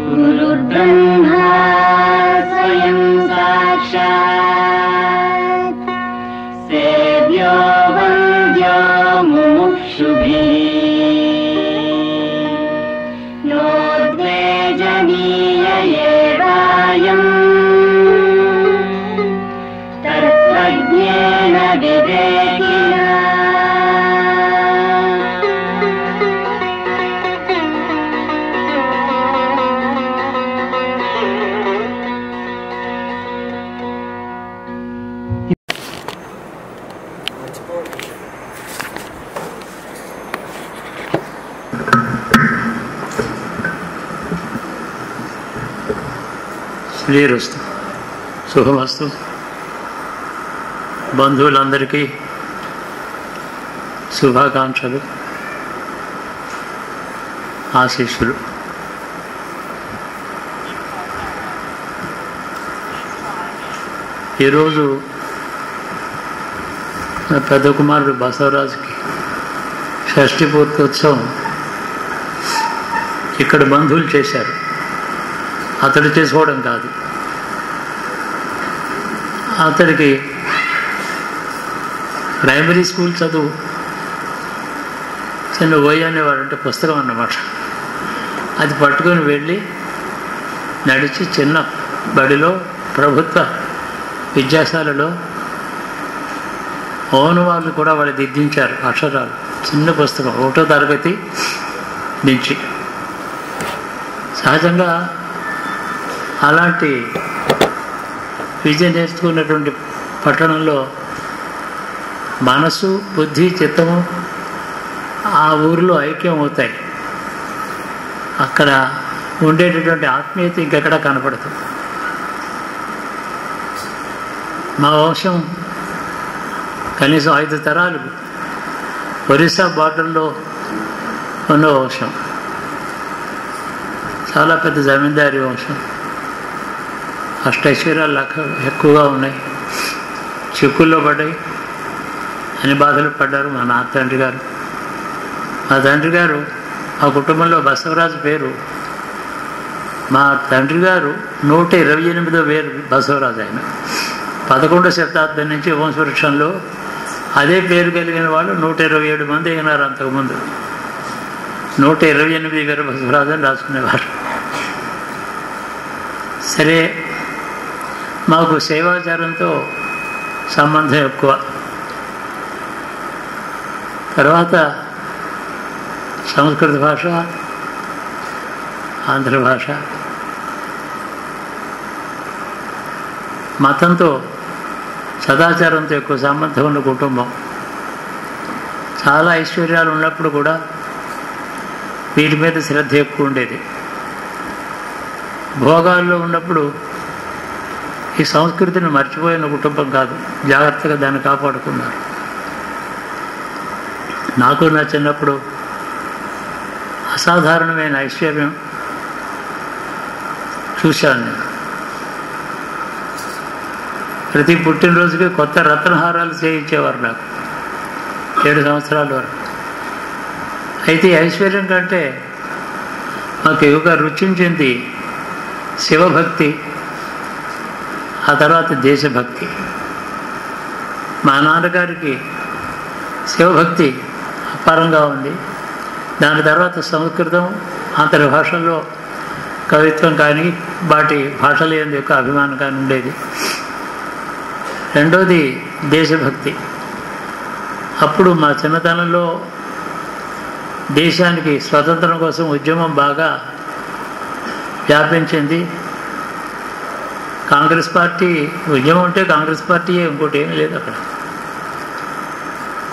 गुरुर्ब्रह्मा स्वयं साक्षात् सेव्यो वन्द्यो मुमुक्षुभिः नो द्वेजनीय एवायम् तत्त्वज्ञेन विवेकिना। శ్రీరస్తు, శుభమస్తు. బంధువులందరికీ శుభాకాంక్షలు, ఆశీస్సులు. ఈరోజు నా పెద్ద కుమారుడు బసవరాజుకి షష్ఠి పూర్తోత్సవం ఇక్కడ బంధువులు చేశారు. అతడు చేసుకోవడం కాదు, అతడికి ప్రైమరీ స్కూల్ చదువు చిన్న ఓయి అనేవాడు, అంటే పుస్తకం అన్నమాట. అది పట్టుకొని వెళ్ళి నడిచి చిన్న బడిలో ప్రభుత్వ విద్యాశాలలో ఓను వాళ్ళు కూడా వాళ్ళు దిద్దించారు అక్షరాలు. చిన్న పుస్తకం, 1వ తరగతి నుంచి. సహజంగా అలాంటి విద్య నేర్చుకున్నటువంటి పట్టణంలో మనసు, బుద్ధి, చిత్తము ఆ ఊరిలో ఐక్యం అవుతాయి. అక్కడ ఉండేటటువంటి ఆత్మీయత ఇంకెక్కడ కనపడుతుంది. మా వంశం కనీసం 5 తరాలు ఒరిస్సా బార్డర్లో ఉన్న వంశం. చాలా పెద్ద జమీందారీ వంశం. అష్టైశ్వర్యాలు ఎక్కువగా ఉన్నాయి. చిక్కుల్లో పడ్డాయి, అన్ని బాధలు పడ్డారు మా తండ్రి గారు. మా తండ్రి గారు, ఆ కుటుంబంలో బసవరాజు పేరు, మా తండ్రి గారు 128వ పేరు బసవరాజు. ఆయన 11వ శతాబ్దం నుంచి వంశవృక్షంలో అదే పేరు కలిగిన వాళ్ళు 127 మంది అయినారు. అంతకుముందు 128 వీర బసవరాజు అని రాసుకునేవారు. సరే, మాకు సేవాచారంతో సంబంధం ఎక్కువ. తర్వాత సంస్కృత భాష, ఆంధ్ర భాష, మతంతో సదాచారంతో ఎక్కువ సంబంధం ఉన్న కుటుంబం. చాలా ఐశ్వర్యాలు ఉన్నప్పుడు కూడా వీటి మీద శ్రద్ధ ఎక్కువ ఉండేది. భోగాల్లో ఉన్నప్పుడు ఈ సంస్కృతిని మర్చిపోయిన కుటుంబం కాదు, జాగ్రత్తగా దాన్ని కాపాడుకున్నారు. నాకు నా చిన్నప్పుడు అసాధారణమైన ఐశ్వర్యం చూశాను నేను. ప్రతి పుట్టినరోజుకి కొత్త రత్నహారాలు చేయించేవారు నాకు 7 సంవత్సరాల వరకు. అయితే ఈ ఐశ్వర్యం కంటే మాకు ఎక్కువగా రుచించింది శివభక్తి, ఆ తర్వాత దేశభక్తి. మా నాన్నగారికి శివభక్తి అపారంగా ఉంది. దాని తర్వాత సంస్కృతం, ఆంధ్ర భాషల్లో కవిత్వం కానీ వాటి భాషల యొక్క అభిమానం కానీ ఉండేది. రెండోది దేశభక్తి. అప్పుడు మా చిన్నతనంలో దేశానికి స్వతంత్రం కోసం ఉద్యమం బాగా వ్యాపించింది. కాంగ్రెస్ పార్టీ ఉద్యమం అంటే కాంగ్రెస్ పార్టీయే, ఇంకోటి ఏమీ లేదు అక్కడ.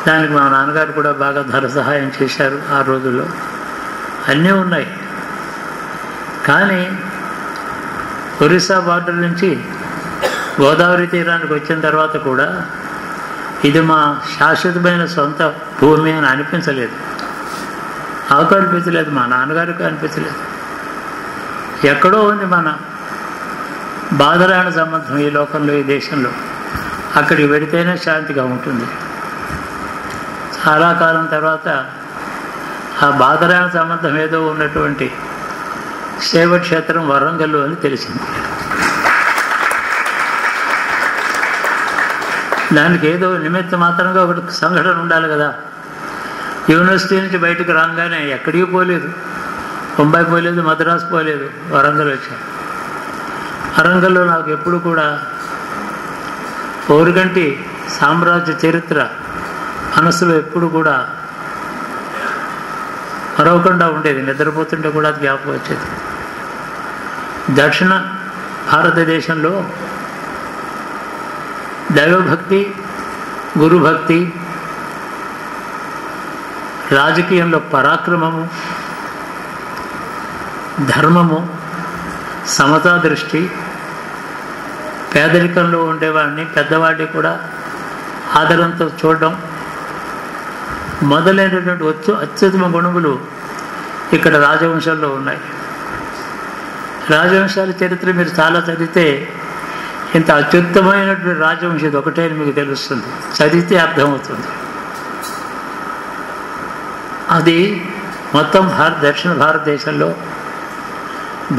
దానికి మా నాన్నగారు కూడా బాగా ధన సహాయం చేశారు. ఆ రోజుల్లో అన్నీ ఉన్నాయి. కానీ ఒరిస్సా బార్డర్ నుంచి గోదావరి తీరానికి వచ్చిన తర్వాత కూడా ఇది మా శాశ్వతమైన సొంత భూమి అని అనిపించలేదు. నాకు అనిపించలేదు, మా నాన్నగారికి అనిపించలేదు. ఎక్కడో ఉంది మన బాధరాయణ సంబంధం ఈ లోకంలో, ఈ దేశంలో. అక్కడికి వెడితేనే శాంతిగా ఉంటుంది. చాలా కాలం తర్వాత ఆ బాధరాయణ సంబంధం ఏదో ఉన్నటువంటి శైవక్షేత్రం వరంగల్ అని తెలిసింది. దానికి ఏదో నిమిత్త మాత్రంగా ఒకటి సంఘటన ఉండాలి కదా. యూనివర్సిటీ నుంచి బయటకు రాగానే ఎక్కడికి పోలేదు, ముంబై పోలేదు, మద్రాసు పోలేదు, వరంగల్ వచ్చాను. వరంగల్లో నాకు ఎప్పుడు కూడా ఓరుగంటి సామ్రాజ్య చరిత్ర మనసులో ఎప్పుడు కూడా మరవకుండా ఉండేది. నిద్రపోతుంటే కూడా అది జ్ఞాపకం వచ్చేది. దక్షిణ భారతదేశంలో దైవభక్తి, గురుభక్తి, రాజకీయంలో పరాక్రమము, ధర్మము, సమతా దృష్టి, పేదరికంలో ఉండేవాడిని పెద్దవాడిని కూడా ఆదరంతో చూడడం మొదలైనటువంటి అత్యుత్తమ గుణములు ఇక్కడ రాజవంశాల్లో ఉన్నాయి. రాజవంశాల చరిత్ర మీరు చాలా చదివితే ఇంత అత్యుత్తమైనటువంటి రాజవంశం ఇది ఒకటే అని మీకు తెలుస్తుంది. చదివితే అర్థమవుతుంది. అది మొత్తం దక్షిణ భారతదేశంలో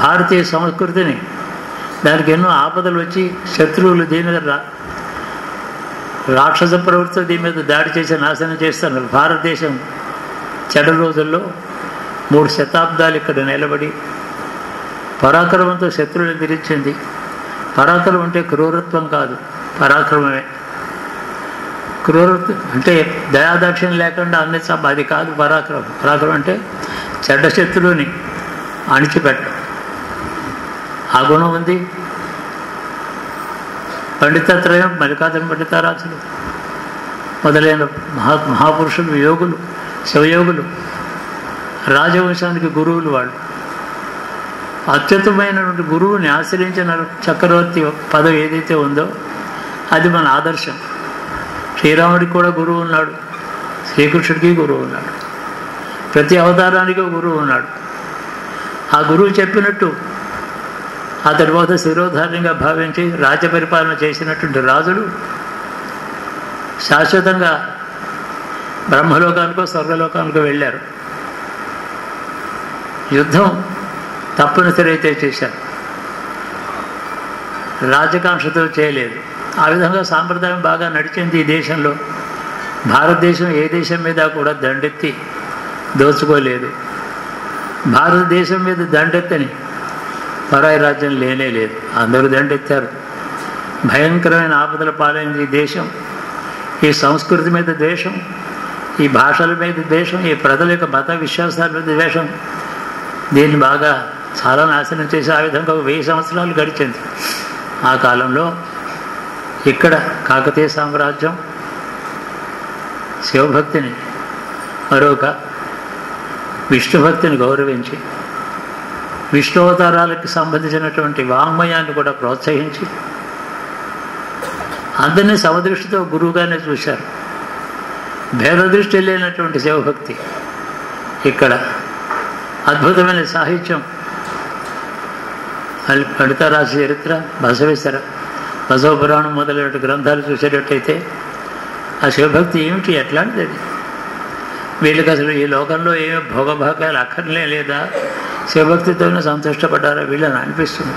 భారతీయ సంస్కృతిని, దానికి ఎన్నో ఆపదలు వచ్చి శత్రువులు దీని మీద రాక్షస ప్రవృత్తి దీని మీద దాడి చేసి నాశనం చేస్తున్నారు. భారతదేశం చెడ్డ రోజుల్లో 3 శతాబ్దాలు ఇక్కడ నిలబడి పరాక్రమంతో శత్రువులు ఎదిరించింది. పరాక్రమం అంటే క్రూరత్వం కాదు, పరాక్రమమే. క్రూరత్వం అంటే దయాదాక్షిణ్యం లేకుండా అన్ని అది కాదు పరాక్రమం. పరాక్రమం అంటే చెడ్డ శత్రువుని అణిచిపెట్టడం. ఆ గుణం ఉంది. పండితత్రయం, మల్లికార్జున పండితారాజులు మొదలైన మహాపురుషులు, యోగులు, శివయోగులు, రాజవంశానికి గురువులు. వాళ్ళు అత్యుత్తమైనటువంటి గురువుని ఆశ్రయించిన చక్రవర్తి పదవి ఏదైతే ఉందో అది మన ఆదర్శం. శ్రీరాముడికి కూడా గురువు ఉన్నాడు, శ్రీకృష్ణుడికి గురువు ఉన్నాడు, ప్రతి అవతారానికి గురువు ఉన్నాడు. ఆ గురువు చెప్పినట్టు ఆ తర్వాత శిరోధార్యంగా భావించి రాజ్య పరిపాలన చేసినటువంటి రాజులు శాశ్వతంగా బ్రహ్మలోకానికో స్వర్గలోకానికో వెళ్ళారు. యుద్ధం తప్పనిసరి అయితే చేశారు, రాజకాంక్షతో చేయలేదు. ఆ విధంగా సాంప్రదాయం బాగా నడిచింది ఈ దేశంలో. భారతదేశం ఏ దేశం మీద కూడా దండెత్తి దోచుకోలేదు. భారతదేశం మీద దండెత్తని పరాయి రాజ్యం లేనే లేదు. అందరూ దండెత్తారు. భయంకరమైన ఆపదల పాలైంది ఈ దేశం. ఈ సంస్కృతి మీద ద్వేషం, ఈ భాషల మీద ద్వేషం, ఈ ప్రజల యొక్క మత విశ్వాసాల మీద ద్వేషం దీన్ని బాగా చాలా నాశనం చేసి ఆ విధంగా 1000 సంవత్సరాలు గడిచింది. ఆ కాలంలో ఇక్కడ కాకతీయ సామ్రాజ్యం శివభక్తిని, మరొక విష్ణుభక్తిని గౌరవించి విష్ణు అవతారాలకు సంబంధించినటువంటి వాంగ్మయాన్ని కూడా ప్రోత్సహించి అందరినీ సమదృష్టితో గురువుగానే చూశారు. భేదదృష్టి లేనటువంటి శివభక్తి. ఇక్కడ అద్భుతమైన సాహిత్యం, పండితారాజు చరిత్ర, బసవేశ్వర, బసవ పురాణం మొదలైన గ్రంథాలు చూసేటట్టయితే ఆ శివభక్తి ఏమిటి, ఎట్లాంటిది? వీళ్ళకి అసలు ఈ లోకంలో ఏమి భోగభాగాలు అక్కర్లే లేదా, శివభక్తితోనే సంతుష్టపడ్డారా వీళ్ళని అనిపిస్తుంది.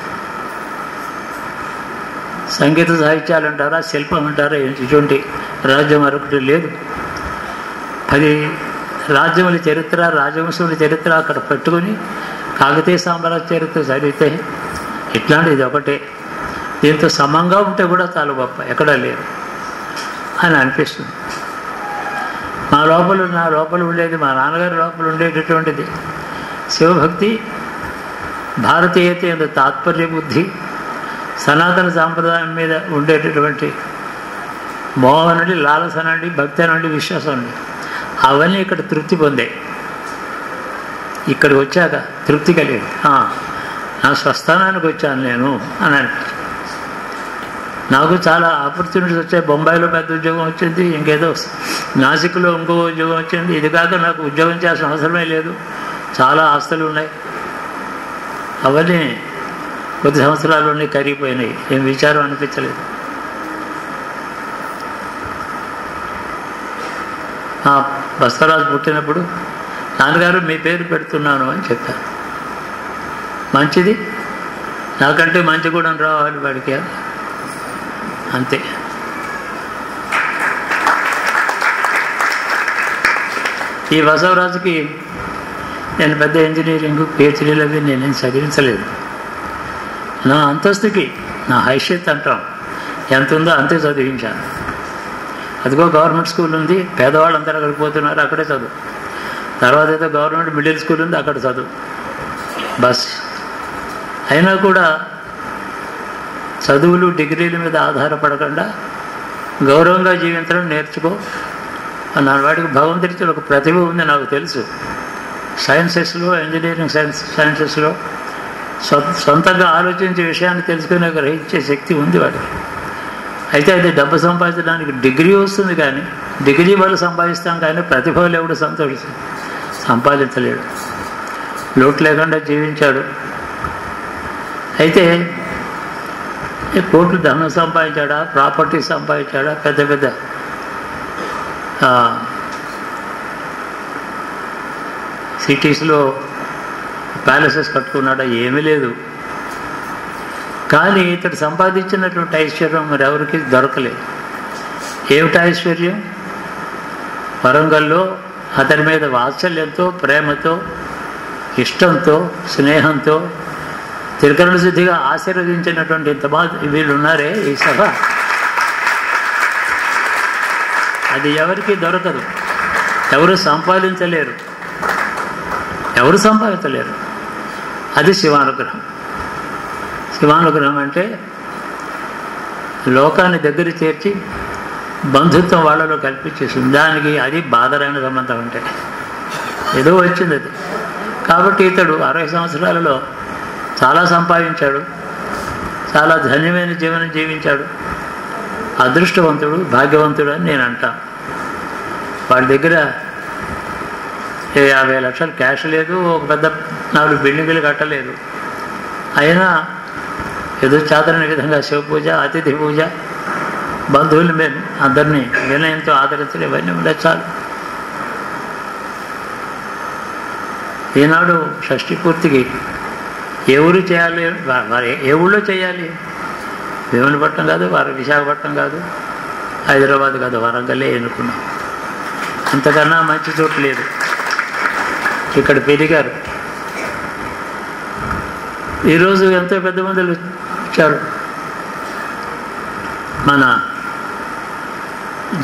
సంగీత సాహిత్యాలు అంటారా, శిల్పం అంటారా, ఇటువంటి రాజ్యం మరొకటి లేదు. 10 రాజ్యముల చరిత్ర, రాజవంశముల చరిత్ర అక్కడ పెట్టుకుని కాకతీయ సామ్రాజ్య చరిత్ర చదివితే ఇట్లాంటిది ఒకటే. దీంతో సమంగా ఉంటే కూడా చాలా గొప్ప, ఎక్కడా లేదు అని అనిపిస్తుంది. నా లోపల ఉండేది, మా నాన్నగారి లోపల ఉండేటటువంటిది శివభక్తి, భారతీయత ఎందు తాత్పర్య బుద్ధి, సనాతన సాంప్రదాయం మీద ఉండేటటువంటి మోహం నుండి, లాలస నుండి, భక్తి నుండి, విశ్వాసం నుండి అవన్నీ ఇక్కడ తృప్తి పొందాయి. ఇక్కడికి వచ్చాక తృప్తి కలిగింది. నా స్వస్థానానికి వచ్చాను నేను అని అనిపించింది. నాకు చాలా ఆపర్చునిటీస్ వచ్చాయి. బొంబాయిలో పెద్ద ఉద్యోగం వచ్చింది, ఇంకేదో నాసిక్లో ఇంకో ఉద్యోగం వచ్చింది. ఇది కాక నాకు ఉద్యోగం చేయాల్సిన అవసరమే లేదు, చాలా ఆస్తులు ఉన్నాయి. అవన్నీ కొద్ది సంవత్సరాల్లోనే కరిగిపోయినాయి. ఏం విచారం అనిపించలేదు. బసవరాజు పుట్టినప్పుడు నాన్నగారు మీ పేరు పెడుతున్నాను అని చెప్పారు. మంచిది, నాకంటే మంచి కూడా రావాలి వాడికి, అంతే. ఈ బసవరాజుకి నేను పెద్ద ఇంజనీరింగ్ పిహెచ్డీలు అవి నేనేం చదివించలేదు. నా అంతస్తుకి, నా హైషియత్ అంటాం ఎంత ఉందో అంతే చదివించాను. అదిగో గవర్నమెంట్ స్కూల్ ఉంది, పేదవాళ్ళందరూ అక్కడికి పోతున్నారు, అక్కడే చదువు. తర్వాత ఏదో గవర్నమెంట్ మిడిల్ స్కూల్ ఉంది, అక్కడ చదువు. బస్ అయినా కూడా చదువులు డిగ్రీల మీద ఆధారపడకుండా గౌరవంగా జీవించడం నేర్చుకో అన్నాడు. వాడికి భగవంతుడితో ఒక ప్రతిభ ఉంది నాకు తెలుసు. సైన్సెస్లో, ఇంజనీరింగ్ సైన్సెస్లో సొంతంగా ఆలోచించే విషయాన్ని తెలుసుకునే గ్రహించే శక్తి ఉంది వాడికి. అయితే అది డబ్బు సంపాదించడానికి డిగ్రీ వస్తుంది, కానీ డిగ్రీ వల్ల సంపాదిస్తాం, కానీ ప్రతిభ లేవుడు సంపాదించలేడు. లోటు లేకుండా జీవించాడు. అయితే కోట్లు ధనం సంపాదించాడా, ప్రాపర్టీ సంపాదించాడా, పెద్ద పెద్ద సిటీస్లో ప్యాలెసెస్ కట్టుకున్నాడా, ఏమీ లేదు. కానీ ఇతడు సంపాదించినటువంటి ఐశ్వర్యం మరి ఎవరికి దొరకలేదు. ఏమిటి ఐశ్వర్యం? వరంగల్లో అతని మీద వాత్సల్యంతో, ప్రేమతో, ఇష్టంతో, స్నేహంతో త్రికరణ శుద్ధిగా ఆశీర్వదించినటువంటి ఇంతమంది వీళ్ళు ఉన్నారే ఈ సభ, అది ఎవరికి దొరకదు. ఎవరు సంపాదించలేరు. అది శివానుగ్రహం. శివానుగ్రహం అంటే లోకాన్ని దగ్గర చేర్చి బంధుత్వం వాళ్ళలో కల్పించేసింది. దానికి అది బాధరైన సంబంధం అంటే ఏదో వచ్చింది అది. కాబట్టి ఇతడు 60 సంవత్సరాలలో చాలా సంపాదించాడు, చాలా ధన్యమైన జీవనం జీవించాడు. అదృష్టవంతుడు, భాగ్యవంతుడు అని నేను అంటాను. వాడి దగ్గర 50 లక్షలు క్యాష్ లేదు, ఒక పెద్ద 4 బిల్డింగులు కట్టలేదు. అయినా ఏదో చాతరని విధంగా శివ పూజ, అతిథి పూజ, బంధువులు మేము అందరినీ వినయంతో ఆదరించడం, ఇవన్నీ ఉండే చాలు. ఈనాడు షష్ఠి పూర్తికి ఏ ఊరు చేయాలి, ఏ ఊళ్ళో చేయాలి? భీమునిపట్నం కాదు, విశాఖపట్నం కాదు, హైదరాబాద్ కాదు, వరంగల్లే ఎన్నుకున్నాం. అంతకన్నా మంచి చోటు లేదు. ఇక్కడ పెరిగారు. ఈరోజు ఎంతో పెద్ద మందులు వచ్చారు. మన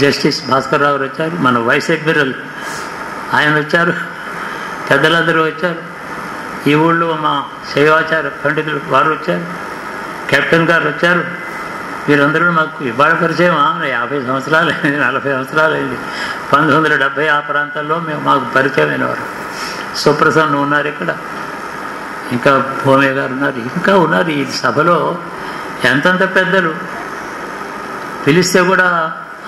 జస్టిస్ భాస్కర్ రావు వచ్చారు, మన వైస్ అడ్మిరల్ ఆయన వచ్చారు, పెద్దలందరూ వచ్చారు. ఈ ఊళ్ళో మా శైవాచార పండితులు వారు వచ్చారు, కెప్టెన్ గారు వచ్చారు. వీరందరూ మాకు ఇవాళ పరిచయం. 50 సంవత్సరాలు అయింది, 40 సంవత్సరాలు అయింది. 1970 ఆ ప్రాంతాల్లో మాకు పరిచయమైన వారు. సుప్రసన్న ఉన్నారు ఇక్కడ, ఇంకా భూమయ్య గారు ఉన్నారు, ఇంకా ఉన్నారు. ఈ సభలో ఎంతంత పెద్దలు పిలిస్తే కూడా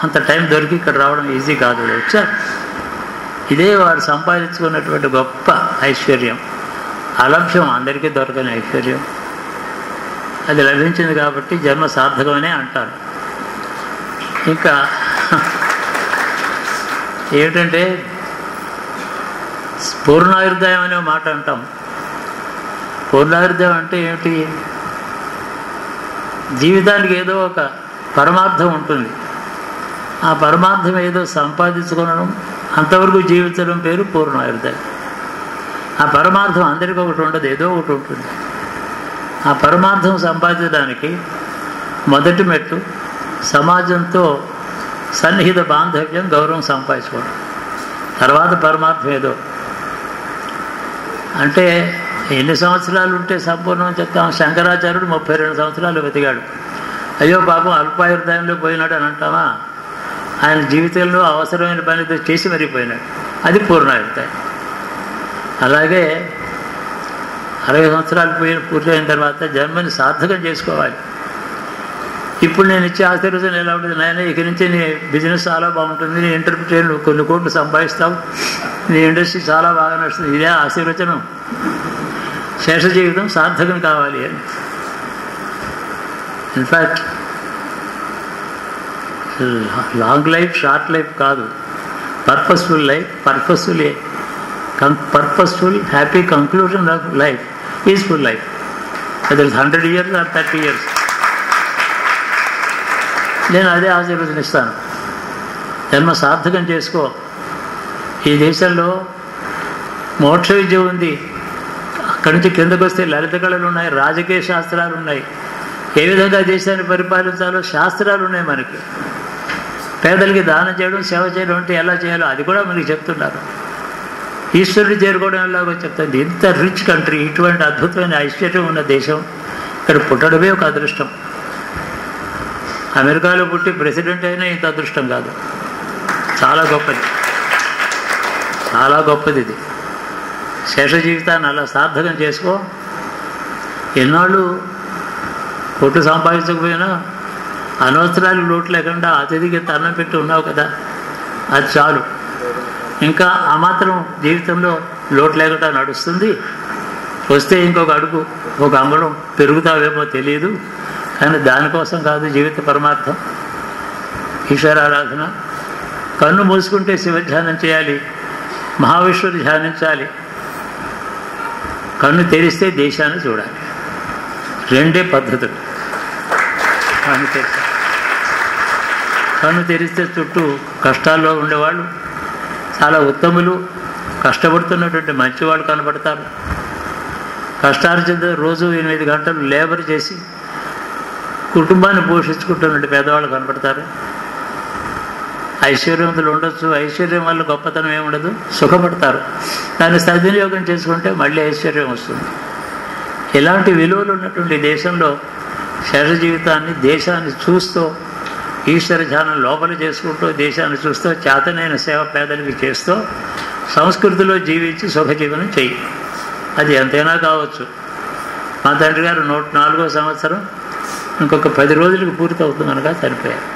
అంత టైం దొరికి ఇక్కడ రావడం ఈజీ కాదు. వచ్చారు. ఇదే వారు సంపాదించుకున్నటువంటి గొప్ప ఐశ్వర్యం. అలభ్యం, అందరికీ దొరకని ఐశ్వర్యం. అది లభించింది కాబట్టి జన్మ సార్థకమనే అంటారు. ఇంకా ఏమిటంటే పూర్ణాయుర్దాయం అనే మాట అంటాం. పూర్ణాయుర్దాయం అంటే ఏమిటి? జీవితానికి ఏదో ఒక పరమార్థం ఉంటుంది. ఆ పరమార్థం ఏదో సంపాదించుకోవడం, అంతవరకు జీవించడం పేరు పూర్ణాయుర్దాయం. ఆ పరమార్థం అందరికీ ఒకటి ఉండదు, ఏదో ఒకటి ఉంటుంది. ఆ పరమార్థం సంపాదించడానికి మొదటి మెట్టు సమాజంతో సన్నిహిత బాంధవ్యం, గౌరవం సంపాదించుకోవడం. తర్వాత పరమార్థం ఏదో. అంటే ఎన్ని సంవత్సరాలు ఉంటే సంపూర్ణం చెప్తాం. శంకరాచార్యుడు 32 సంవత్సరాలు వెతికాడు. అయ్యో పాపం అల్పాయుర్దాయంలో పోయినాడు అని అంటామా? ఆయన జీవితంలో అవసరమైన పని చేసి మరిపోయినాడు. అది పూర్ణాయుర్దాయం. అలాగే 60 సంవత్సరాలు పూర్తయిన తర్వాత జన్మని సార్థకం చేసుకోవాలి. ఇప్పుడు నేను ఇచ్చే ఆశీర్వచనం ఎలా ఉంటుంది? నాయన, ఇక నుంచి నీ బిజినెస్ చాలా బాగుంటుంది, నీ ఇంటర్ప్రిటేషన్ కొన్ని కోట్లు సంపాదిస్తావు, నీ ఇండస్ట్రీ చాలా బాగా నడుస్తుంది. ఇదే ఆశీర్వచనం. శేష జీవితం సార్థకం కావాలి అని. In fact long life short life కాదు, purposeful life, purposeful happy conclusion of life, peaceful life, అది 100 years or 30 years. నేను అదే ఆశీర్వదనిస్తాను. జన్మ సార్థకం చేసుకో. ఈ దేశంలో మోక్ష విద్య ఉంది, అక్కడి నుంచి కిందకు వస్తే లలిత కళలు ఉన్నాయి, రాజకీయ శాస్త్రాలు ఉన్నాయి, ఏ విధంగా దేశాన్ని పరిపాలించాలో శాస్త్రాలు ఉన్నాయి. మనకి పేదలకి దానం చేయడం, సేవ చేయడం అంటే ఎలా చేయాలో అది కూడా మనకి చెప్తున్నారు. ఈశ్వరుడు చేరుకోవడం ఎలాగో చెప్తుంది. ఇంత రిచ్ కంట్రీ, ఇటువంటి అద్భుతమైన ఐశ్వర్యం ఉన్న దేశం, ఇక్కడ పుట్టడమే ఒక అదృష్టం. అమెరికాలో పుట్టి ప్రెసిడెంట్ అయినా ఇంత అదృష్టం కాదు. చాలా గొప్పది, చాలా గొప్పది ఇది. శేష జీవితాన్ని అలా సార్థకం చేసుకో. ఎన్నాళ్ళు కొట్టు సంపాదించకపోయినా అనవసరాలు లోటు లేకుండా అతిథికి అన్నం పెట్టి ఉన్నావు కదా, అది చాలు. ఇంకా ఆ మాత్రం జీవితంలో లోటు లేకుండా నడుస్తుంది. వస్తే ఇంకొక అడుగు, ఒక అంగుళం పెరుగుతావేమో తెలియదు, కానీ దానికోసం కాదు జీవిత పరమార్థం. ఈశ్వరారాధన. కన్ను మూసుకుంటే శివధ్యానం చేయాలి, మహావిష్ణువుని ధ్యానించాలి. కన్ను తెరిస్తే దేశాన్ని చూడాలి. రెండే పద్ధతులు. కన్ను తెరిస్తే చుట్టూ కష్టాల్లో ఉండేవాళ్ళు, చాలా ఉత్తములు, కష్టపడుతున్నటువంటి మంచివాళ్ళు కనబడతారు. కష్టార్జిత రోజు 8 గంటలు లేబర్ చేసి కుటుంబాన్ని పోషించుకుంటున్నట్టు పేదవాళ్ళు కనబడతారు. ఐశ్వర్యవంతులు ఉండొచ్చు, ఐశ్వర్యం వల్ల గొప్పతనం ఏమి ఉండదు, సుఖపడతారు. దాన్ని సద్వినియోగం చేసుకుంటే మళ్ళీ ఐశ్వర్యం వస్తుంది. ఇలాంటి విలువలు ఉన్నటువంటి దేశంలో శేష జీవితాన్ని, దేశాన్ని చూస్తూ, ఈశ్వర ధ్యానం లోపల చేసుకుంటూ, దేశాన్ని చూస్తూ, చేతనైన సేవ పేదలకి చేస్తూ, సంస్కృతిలో జీవించి సుఖజీవనం చెయ్యి. అది ఎంతైనా కావచ్చు. మా తండ్రి గారు 104వ సంవత్సరం ఇంకొక 10 రోజులకు పూర్తి అవుతుందనగా చనిపోయారు.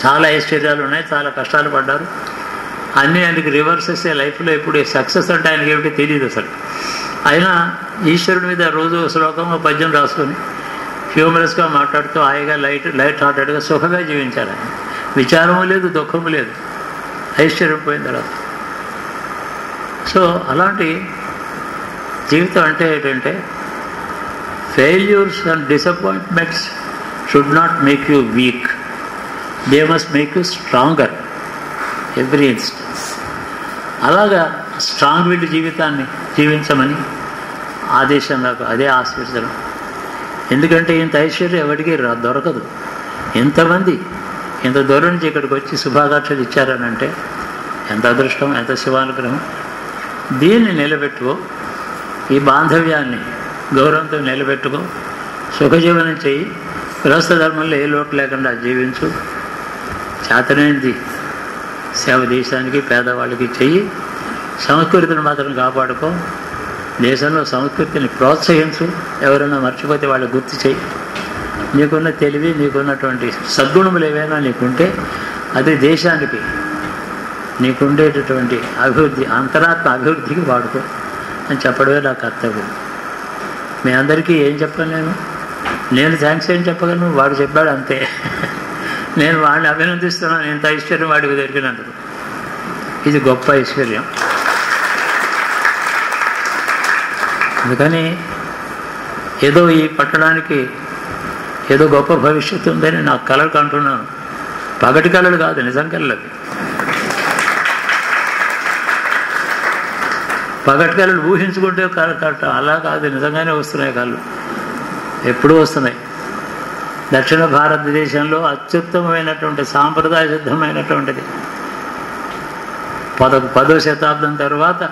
చాలా ఐశ్వర్యాలు ఉన్నాయి, చాలా కష్టాలు పడ్డారు. అన్నీ ఆయనకి రివర్సెస్ లైఫ్లో. ఇప్పుడు సక్సెస్ అంటే ఆయనకి ఏమిటి తెలియదు అసలు. అయినా ఈశ్వరుడి మీద రోజు శ్లోకం, పద్యం రాసుకొని హ్యూమరస్గా మాట్లాడుతూ హాయిగా లైట్ హార్టెడ్గా సుఖంగా జీవించారు. ఆయన విచారము లేదు, దుఃఖము లేదు, ఐశ్వర్యం పోయిన తర్వాత. సో అలాంటి జీవితం అంటే ఏంటంటే, failures and disappointments should not make you week, they must make you stronger every instance. అలాగా స్ట్రాంగ్ విల్డ్ జీవితాన్ని జీవించమని ఆదేశం నాకు, అదే ఆశీర్వదనం. ఎందుకంటే ఇంత ఐశ్వర్యం ఎవరికి దొరకదు. ఎంతమంది ఇంత దూరం నుంచి ఇక్కడికి వచ్చి శుభాకాంక్షలు ఇచ్చారనంటే ఎంత అదృష్టం, ఎంత శివానుగ్రహం. దీన్ని నిలబెట్టుకో, ఈ బాంధవ్యాన్ని గౌరవంతో నిలబెట్టుకో, సుఖజీవనం చెయ్యి, గృహస్థ ధర్మంలో ఏ లోటు లేకుండా జీవించు, చేతనైనది సేవ దేశానికి పేదవాళ్ళకి చెయ్యి, సంస్కృతిని మాత్రం కాపాడుకో, దేశంలో సంస్కృతిని ప్రోత్సహించు, ఎవరైనా మర్చిపోతే వాళ్ళకి గుర్తు చెయ్యి. నీకున్న తెలివి, నీకున్నటువంటి సద్గుణములు ఏవైనా నీకుంటే అది దేశానికి నీకుండేటటువంటి అభివృద్ధి, అంతరాత్మ అభివృద్ధికి వాడుకో అని చెప్పడమే నా కర్తవ్యం. మీ అందరికీ ఏం చెప్పను నేను థ్యాంక్స్ ఏం చెప్పగలను, వాడు చెప్పాడు అంతే. నేను వాడిని అభినందిస్తున్నాను, ఇంత ఐశ్వర్యం వాడికి దొరికినందుకు. ఇది గొప్ప ఐశ్వర్యం. అందుకని ఏదో ఈ పట్టణానికి ఏదో గొప్ప భవిష్యత్తు ఉందని నాకు కలలు కంటున్నాను. పగటి కళలు కాదు, నిజం కళలు. పగటి కళలు ఊహించుకుంటే అలా కాదు, నిజంగానే వస్తున్నాయి కళ్ళు, ఎప్పుడూ వస్తున్నాయి. దక్షిణ భారతదేశంలో అత్యుత్తమమైనటువంటి సాంప్రదాయ సిద్ధమైనటువంటిది 10వ శతాబ్దం తర్వాత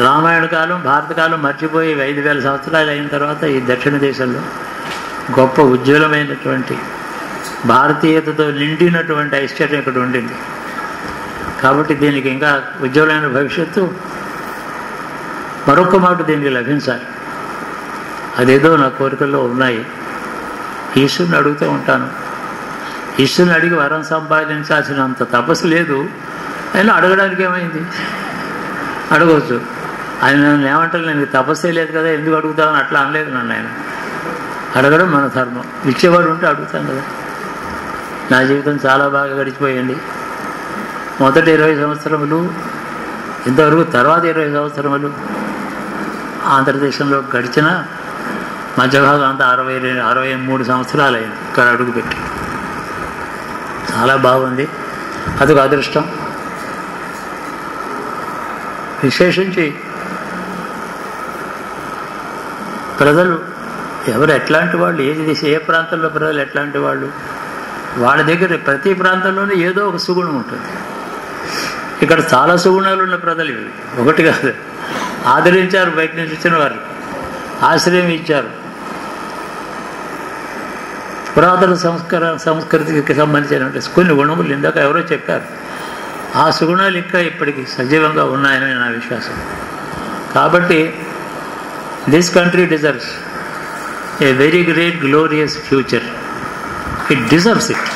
రామాయణ కాలం, భారత కాలం మర్చిపోయి 5000 సంవత్సరాలు అయిన తర్వాత ఈ దక్షిణ దేశంలో గొప్ప ఉజ్వలమైనటువంటి భారతీయతతో నిండినటువంటి ఐశ్వర్యం ఇక్కడ ఉండింది. కాబట్టి దీనికి ఇంకా ఉజ్వలమైన భవిష్యత్తు మరొక మాట దీనికి లభించాలి. అదేదో నా కోరికల్లో ఉన్నాయి. ఈశ్వరుని అడుగుతూ ఉంటాను. ఈశ్వరుని అడిగి వరం సంపాదించాల్సినంత తపస్సు లేదు. అయినా అడగడానికి ఏమైంది, అడగవచ్చు. ఆయన నన్ను ఏమంటారు, నేను తపస్సే లేదు కదా ఎందుకు అడుగుతామని అట్లా అనలేదు నన్ను ఆయన. అడగడం మన ధర్మం. ఇచ్చేవాడు ఉంటే అడుగుతాం కదా. నా జీవితం చాలా బాగా గడిచిపోయింది. మొదటి 20 సంవత్సరములు, ఇంతవరకు తర్వాత 20 సంవత్సరములు ఆంధ్రదేశంలో గడిచిన మధ్యభాగం అంతా 63 సంవత్సరాలు అయింది ఇక్కడ అడుగుపెట్టి. చాలా బాగుంది. అదొక అదృష్టం. విశేషించి ప్రజలు ఎవరు ఎట్లాంటి వాళ్ళు, ఏ ప్రాంతంలో ప్రజలు ఎట్లాంటి వాళ్ళు, వాళ్ళ దగ్గర ప్రతి ప్రాంతంలోనే ఏదో ఒక సుగుణం ఉంటుంది. ఇక్కడ చాలా సుగుణాలు ఉన్న ప్రజలు ఇవి, ఒకటి కాదు. ఆదరించారు బయట నుంచి వచ్చిన వారు, ఆశ్రయం ఇచ్చారు. పురాతన సంస్కృతికి సంబంధించిన కొన్ని గుణములు ఇందాక ఎవరో చెప్పారు. ఆ సుగుణాలు ఇంకా ఇప్పటికీ సజీవంగా ఉన్నాయని నా విశ్వాసం. కాబట్టి this country deserves a very great glorious future. It deserves it.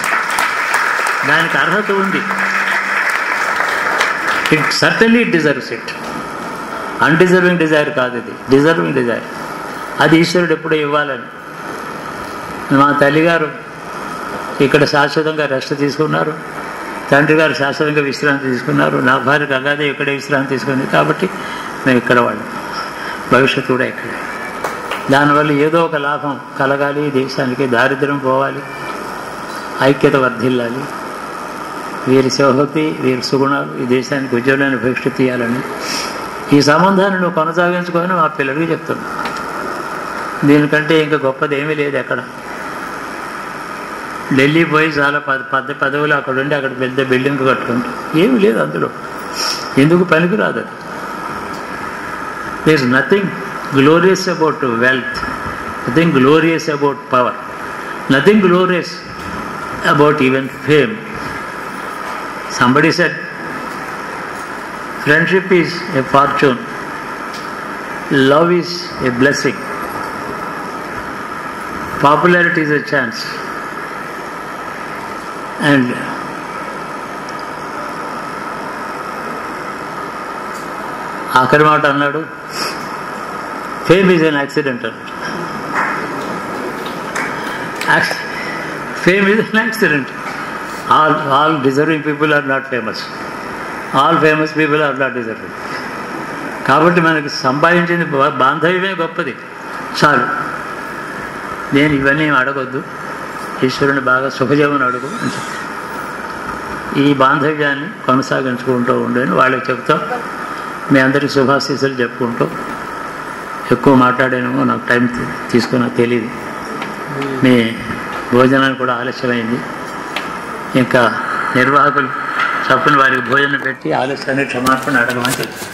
దానికి అర్హత ఉంది. It certainly deserves it. Undeserving desire కాదు ఇది, డిజర్వింగ్ డిజైర్. అది ఈశ్వరుడు ఎప్పుడూ ఇవ్వాలని. మా తల్లిగారు ఇక్కడ శాశ్వతంగా రెస్ట్ తీసుకున్నారు, తండ్రి గారు శాశ్వతంగా విశ్రాంతి తీసుకున్నారు, నా భార్య గంగాదే ఇక్కడే విశ్రాంతి తీసుకుంది. కాబట్టి మేము ఇక్కడ వాళ్ళం, భవిష్యత్తు కూడా ఇక్కడే. దానివల్ల ఏదో ఒక లాభం కలగాలి, దేశానికి దారిద్ర్యం పోవాలి, ఐక్యత వర్ధిల్లాలి, వీరి శివభక్తి, వీరి సుగుణాలు ఈ దేశానికి ఉజ్వలమైన భవిష్యత్తు ఇవ్వాలని ఈ సంబంధాన్ని నువ్వు కొనసాగించుకొని మా పిల్లలకి చెప్తున్నా. దీనికంటే ఇంకా గొప్పది ఏమీ లేదు. ఎక్కడ ఢిల్లీ పోయి చాలా పదవులు అక్కడ ఉండి అక్కడ పెద్ద బిల్డింగ్ కట్టుకుంటూ ఏమీ లేదు అందులో. ఎందుకు పనికిరాదు అది. There is nothing glorious about wealth, nothing glorious about power, nothing glorious about even fame. Somebody said friendship is a fortune, love is a blessing, popularity is a chance. And ఆఖరి మాట అన్నాడు, ఫేమ్ ఈజ్ అన్ యాక్సిడెంట్ అన్నాడు. Fame is an accident. All deserving people are not famous, all famous people are not deserving. కాబట్టి మనకి సంపాదించింది బాంధవ్యమే గొప్పది, చాలు. నేను ఇవన్నీ అడగొద్దు, ఈశ్వరుని బాగా సుఖజీవనం అడుగు అని చెప్తాను. ఈ బాంధవ్యాన్ని కొనసాగించుకుంటూ ఉండని వాళ్ళకి చెప్తాం. మీ అందరికీ శుభాశీస్సులు చెప్పుకుంటూ ఎక్కువ మాట్లాడానేమో, నాకు టైం తీసుకున్నా తెలియదు. మీ భోజనానికి కూడా ఆలస్యమైంది. ఇంకా నిర్వాహకులు చప్పున వారికి భోజనం పెట్టి ఆలస్యాన్ని క్షమాపణ అడగమని చెప్తాను.